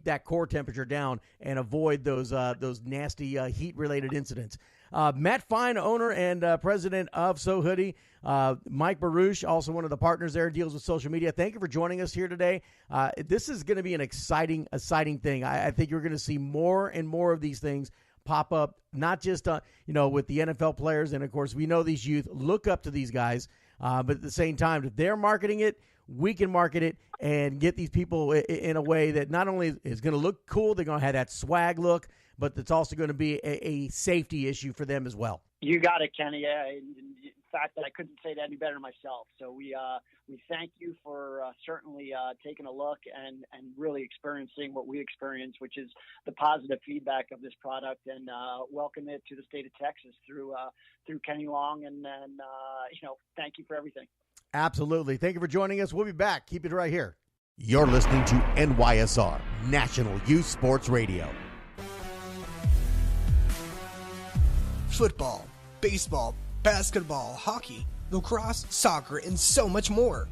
keep that core temperature down and avoid those nasty heat-related incidents. Matt Fine, owner and president of So Hoodie. Mike Baruch, also one of the partners there, deals with social media. Thank you for joining us here today. This is going to be an exciting thing. I think you're going to see more and more of these things pop up, not just with the NFL players. And, of course, we know these youth look up to these guys. But at the same time, if they're marketing it, we can market it and get these people in a way that not only is going to look cool, they're going to have that swag look, but it's also going to be a safety issue for them as well. You got it, Kenny. Yeah, in fact, I couldn't say that any better myself. So we thank you for certainly taking a look and really experiencing what we experience, which is the positive feedback of this product, and welcome it to the state of Texas through Kennie Long, and thank you for everything. Absolutely. Thank you for joining us. We'll be back. Keep it right here. You're listening to NYSR, National Youth Sports Radio. Football, baseball, basketball, hockey, lacrosse, soccer, and so much more.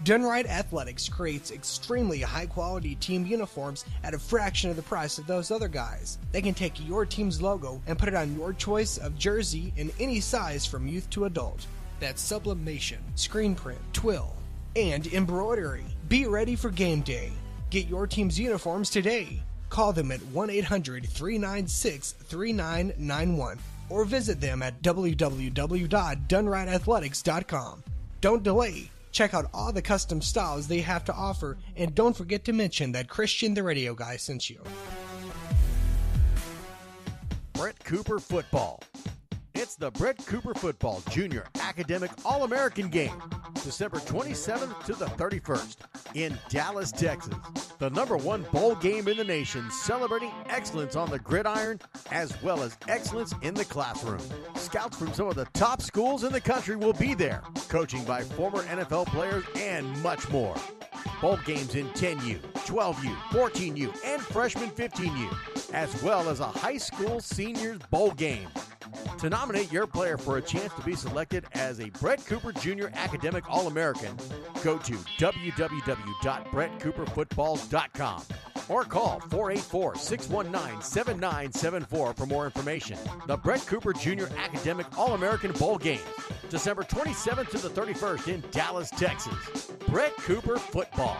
Dunright Athletics creates extremely high-quality team uniforms at a fraction of the price of those other guys. They can take your team's logo and put it on your choice of jersey in any size from youth to adult. That's sublimation, screen print, twill, and embroidery. Be ready for game day. Get your team's uniforms today. Call them at 1-800-396-3991 or visit them at www.dunrightathletics.com. Don't delay. Check out all the custom styles they have to offer, and don't forget to mention that Christian the Radio Guy sent you. Brett Cooper Football. It's the Brett Cooper Football Junior Academic All-American Game, December 27th to the 31st in Dallas, Texas. The #1 bowl game in the nation, celebrating excellence on the gridiron as well as excellence in the classroom. Scouts from some of the top schools in the country will be there, coaching by former NFL players and much more. Bowl games in 10U, 12U, 14U, and freshman 15U, as well as a high school seniors bowl game. To nominate your player for a chance to be selected as a Brett Cooper Jr. Academic All-American, go to www.brettcooperfootball.com or call 484-619-7974 for more information. The Brett Cooper Jr. Academic All-American Bowl Games, December 27th to the 31st in Dallas, Texas. Brett Cooper Football.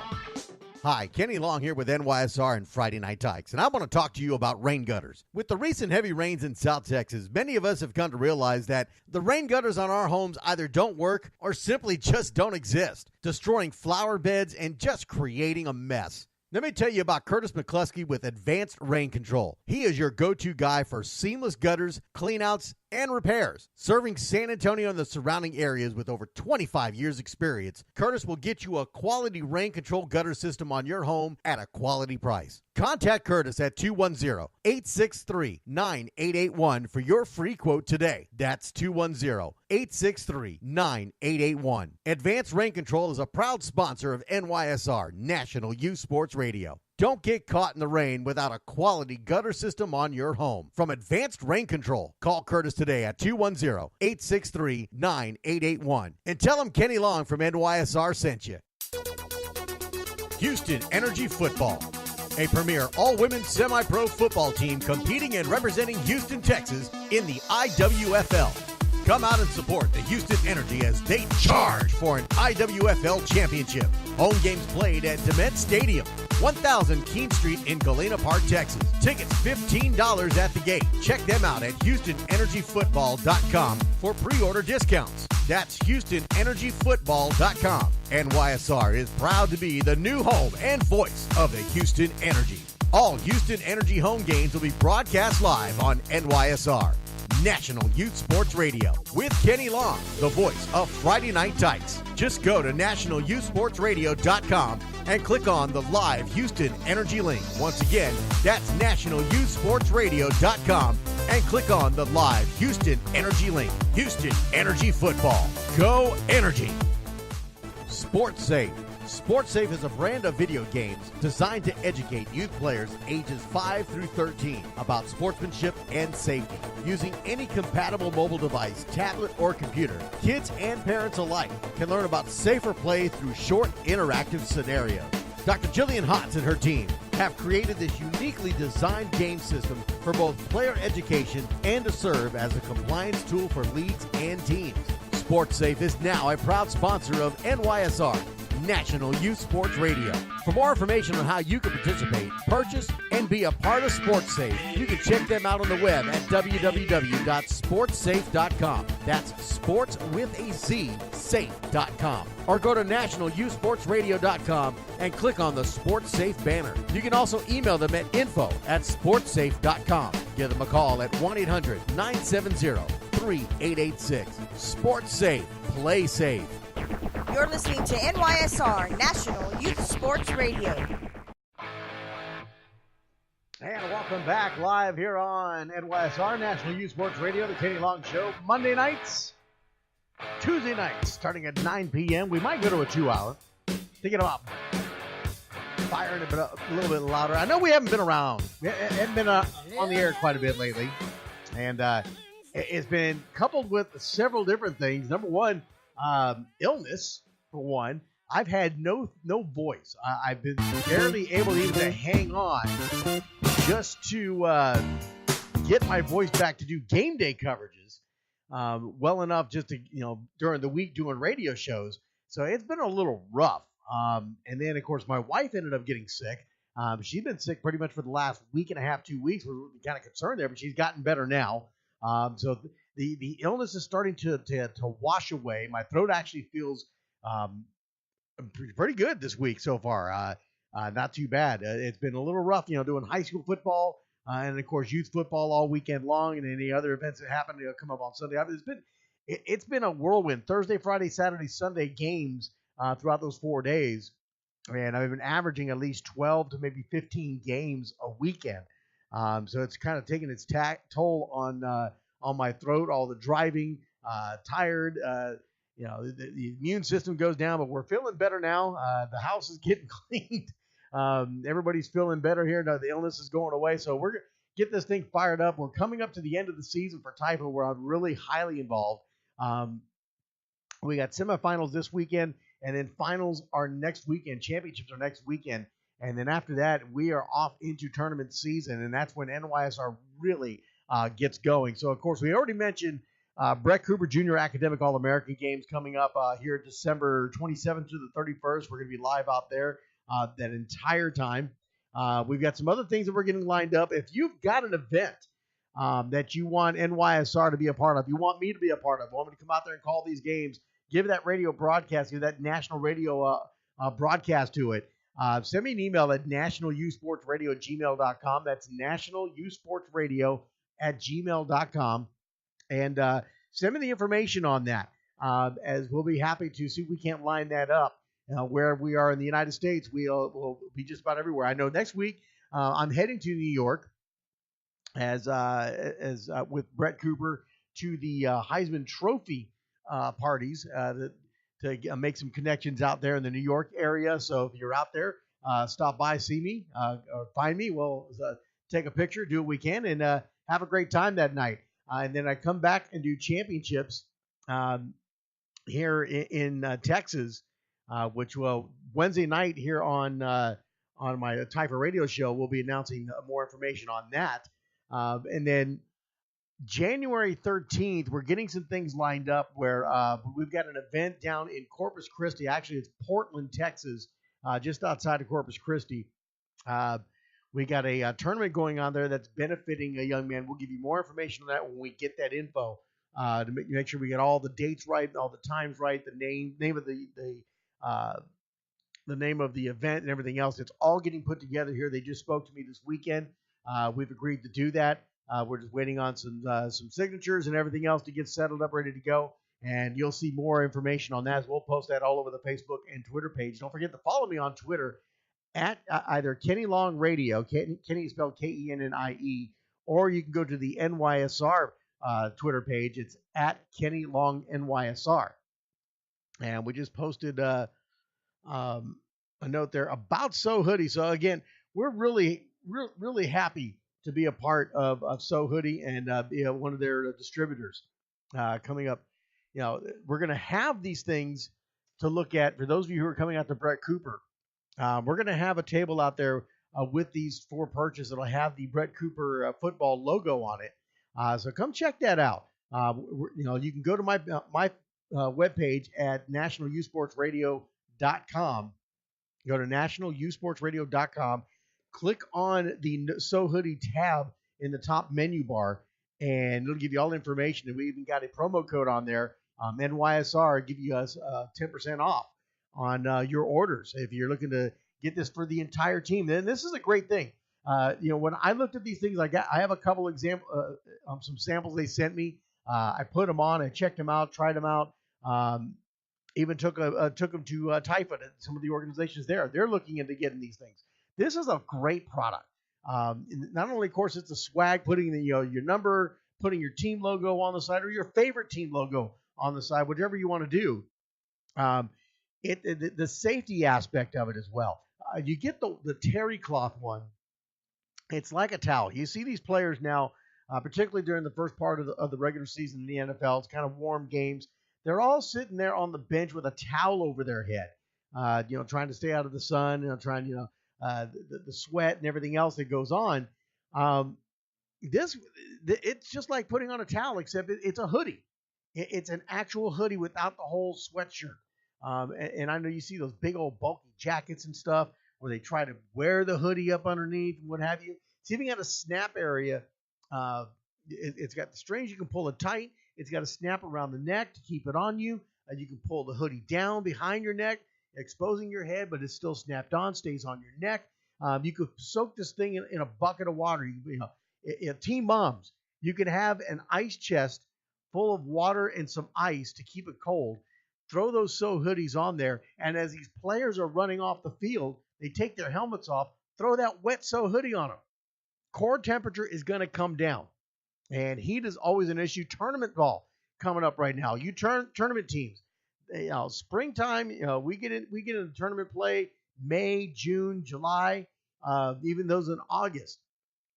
Hi, Kenny Long here with NYSR and Friday Night Tykes, and I want to talk to you about rain gutters. With the recent heavy rains in South Texas, many of us have come to realize that the rain gutters on our homes either don't work or simply just don't exist, destroying flower beds and just creating a mess. Let me tell you about Curtis McCluskey with Advanced Rain Control. He is your go-to guy for seamless gutters, cleanouts, and repairs. Serving San Antonio and the surrounding areas with over 25 years experience, Curtis will get you a quality rain control gutter system on your home at a quality price. Contact Curtis at 210-863-9881 for your free quote today. That's 210-863-9881. Advanced Rain Control is a proud sponsor of NYSR, National Youth Sports Radio. Don't get caught in the rain without a quality gutter system on your home. From Advanced Rain Control, call Curtis today at 210-863-9881 and tell him Kenny Long from NYSR sent you. Houston Energy Football, a premier all-women semi-pro football team competing and representing Houston, Texas in the IWFL. Come out and support the Houston Energy as they charge for an IWFL championship. Home games played at DeMent Stadium, 1000 Keene Street in Galena Park, Texas. Tickets $15 at the gate. Check them out at HoustonEnergyFootball.com for pre-order discounts. That's HoustonEnergyFootball.com. NYSR is proud to be the new home and voice of the Houston Energy. All Houston Energy home games will be broadcast live on NYSR, National Youth Sports Radio, with Kenny Long, the voice of Friday Night Tykes. Just go to nationalyouthsportsradio.com and click on the live Houston Energy link. Once again, that's nationalyouthsportsradio.com and click on the live Houston Energy link. Houston Energy Football. Go Energy. Sports Safe. Sports Safe is a brand of video games designed to educate youth players ages 5 through 13 about sportsmanship and safety. Using any compatible mobile device, tablet, or computer, kids and parents alike can learn about safer play through short, interactive scenarios. Dr. Jillian Hotz and her team have created this uniquely designed game system for both player education and to serve as a compliance tool for leagues and teams. SportsSafe is now a proud sponsor of NYSR, National Youth Sports Radio. For more information on how you can participate, purchase, and be a part of SportsSafe, you can check them out on the web at www.sportsafe.com. That's sports with a Z, safe.com. Or go to nationalyouthsportsradio.com and click on the SportsSafe banner. You can also email them at info@sportsafe.com. Give them a call at 1-800-970-3886. SportsSafe. Play safe. You're listening to NYSR, National Youth Sports Radio. And welcome back live here on NYSR, National Youth Sports Radio, the Kennie Long Show. Monday nights, Tuesday nights, starting at 9 p.m. We might go to a 2-hour. Thinking about firing it a little bit louder. I know we haven't been around. We haven't been on the air quite a bit lately. And it's been coupled with several different things. Number one, illness, for one. I've had no voice. I've been barely able even to hang on just to get my voice back to do game day coverages well enough just to, during the week doing radio shows. So it's been a little rough. And then, of course, my wife ended up getting sick. She's been sick pretty much for the last week and a half, 2 weeks. We're kind of concerned there, but she's gotten better now. So the illness is starting to wash away. My throat actually feels pretty good this week so far. Not too bad. It's been a little rough, doing high school football and, of course, youth football all weekend long, and any other events that happen to come up on Sunday. It's been a whirlwind. Thursday, Friday, Saturday, Sunday games throughout those 4 days. And I've been averaging at least 12 to maybe 15 games a weekend. So it's kind of taking its toll on my throat, all the driving, tired. The immune system goes down, but we're feeling better now. The house is getting cleaned. Everybody's feeling better here. Now the illness is going away, so we're going to get this thing fired up. We're coming up to the end of the season for Typhoon, where I'm really highly involved. We got semifinals this weekend, and then finals are next weekend. Championships are next weekend. And then after that, we are off into tournament season, and that's when NYSR really gets going. So, of course, we already mentioned Brett Cooper Jr. Academic All-American Games coming up here December 27th to the 31st. We're going to be live out there that entire time. We've got some other things that we're getting lined up. If you've got an event that you want NYSR to be a part of, you want me to be a part of, want me to come out there and call these games, give that radio broadcast, give that national radio broadcast to it. Send me an email at nationalyouthsportsradio@gmail.com. That's nationalyouthsportsradio@gmail.com. And send me the information on that, as we'll be happy to see if we can't line that up. Where we are in the United States, we'll be just about everywhere. I know next week I'm heading to New York as with Brett Cooper to the Heisman Trophy parties to make some connections out there in the New York area. So if you're out there, stop by, see me, or find me. We'll take a picture, do what we can, and have a great time that night. And then I come back and do championships here in Texas, which will Wednesday night here on my Typhoon radio show. We'll be announcing more information on that. And then January 13th, we're getting some things lined up where we've got an event down in Corpus Christi. Actually, it's Portland, Texas, just outside of Corpus Christi. We got a tournament going on there that's benefiting a young man. We'll give you more information on that when we get that info to make sure we get all the dates right, all the times right, the name of the name of the event and everything else. It's all getting put together here. They just spoke to me this weekend. We've agreed to do that. We're just waiting on some signatures and everything else to get settled up, ready to go. And you'll see more information on that. We'll post that all over the Facebook and Twitter page. Don't forget to follow me on Twitter at either Kennie Long Radio, Kennie is spelled Kennie, or you can go to the NYSR Twitter page. It's at Kennie Long NYSR. And we just posted a note there about So Hoodie. So again, we're really happy to be a part of So Hoodie and be one of their distributors coming up. We're going to have these things to look at for those of you who are coming out to Brett Cooper. We're going to have a table out there with these for purchase. It'll have the Brett Cooper football logo on it. So come check that out. You can go to my webpage at nationalusportsradio.com. Go to nationalusportsradio.com. Click on the So Hoodie tab in the top menu bar, and it'll give you all the information. And we even got a promo code on there, NYSR, give you us 10% off on your orders if you're looking to get this for the entire team. Then this is a great thing. When I looked at these things, I have a couple some samples they sent me. I put them on, I checked them out, tried them out. Even took them to Typhon and some of the organizations there. They're looking into getting these things. This is a great product. Not only, of course, it's a swag, putting your number, putting your team logo on the side or your favorite team logo on the side, whatever you want to do. The safety aspect of it as well. You get the terry cloth one. It's like a towel. You see these players now, particularly during the first part of the regular season in the NFL. It's kind of warm games. They're all sitting there on the bench with a towel over their head, trying to stay out of the sun, the sweat and everything else that goes on. It's just like putting on a towel, except it's a hoodie. It's an actual hoodie without the whole sweatshirt. And I know you see those big old bulky jackets and stuff where they try to wear the hoodie up underneath and what have you. It's even got a snap area. It's got the strings. You can pull it tight. It's got a snap around the neck to keep it on you. You can pull the hoodie down behind your neck, exposing your head, but it's still snapped on, stays on your neck. You could soak this thing in a bucket of water. Team moms, you can have an ice chest full of water and some ice to keep it cold. Throw those So hoodies on there, and as these players are running off the field, they take their helmets off, throw that wet So hoodie on them. Core temperature is going to come down. And heat is always an issue. Tournament ball coming up right now. Tournament teams. Springtime. We get into tournament play. May, June, July. Even those in August.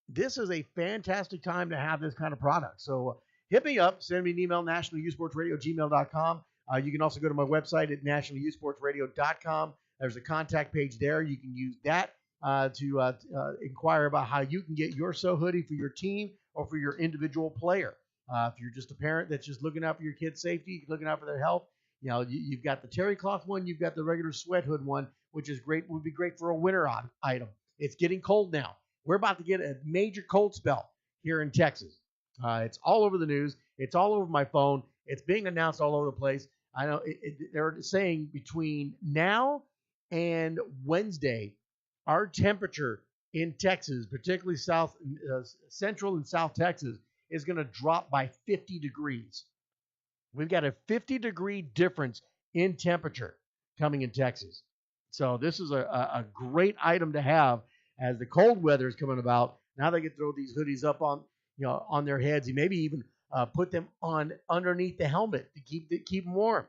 This is a fantastic time to have this kind of product. So hit me up. Send me an email. nationalusportsradio@gmail.com. You can also go to my website at nationalusportsradio.com. There's a contact page there. You can use that to inquire about how you can get your So hoodie for your team or for your individual player. If you're just a parent that's just looking out for your kids' safety, looking out for their health, you've got the terry cloth one, you've got the regular sweat hood one, which is great. Would be great for a winter item. It's getting cold now. We're about to get a major cold spell here in Texas. It's all over the news. It's all over my phone. It's being announced all over the place. I know they're saying between now and Wednesday, our temperature in Texas, particularly central and south Texas, is going to drop by 50 degrees. We've got a 50-degree difference in temperature coming in Texas. So this is a great item to have as the cold weather is coming about. Now they can throw these hoodies up on their heads and maybe even put them on underneath the helmet to keep them warm.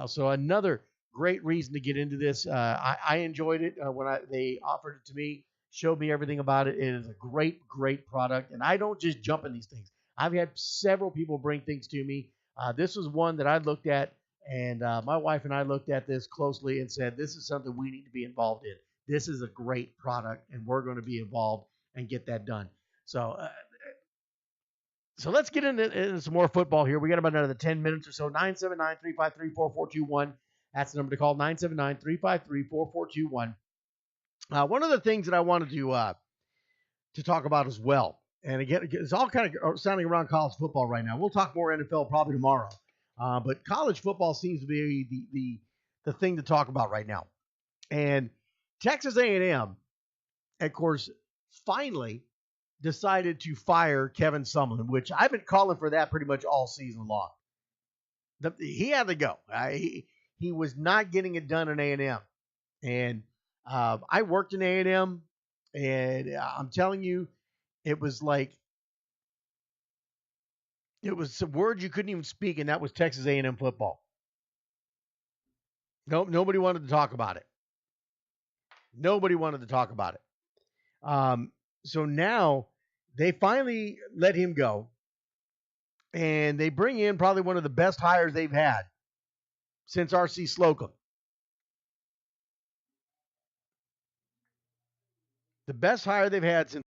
So another great reason to get into this. I enjoyed it when they offered it to me, showed me everything about it. It is a great, great product, and I don't just jump in these things. I've had several people bring things to me. This was one that I looked at, and my wife and I looked at this closely and said, this is something we need to be involved in. This is a great product, and we're going to be involved and get that done. So let's get into some more football here. We got about another 10 minutes or so. 979-353-4421. That's the number to call, 979-353-4421. One of the things that I wanted to talk about as well, and again, it's all kind of sounding around college football right now. We'll talk more NFL probably tomorrow. But college football seems to be the thing to talk about right now. And Texas A&M, of course, finally decided to fire Kevin Sumlin, which I've been calling for that pretty much all season long. He had to go. He was not getting it done in A&M. And I worked in A&M, and I'm telling you, it was like, it was some words you couldn't even speak, and that was Texas A&M football. Nobody wanted to talk about it. Nobody wanted to talk about it. So now they finally let him go, and they bring in probably one of the best hires they've had since R.C. Slocum. The best hire they've had since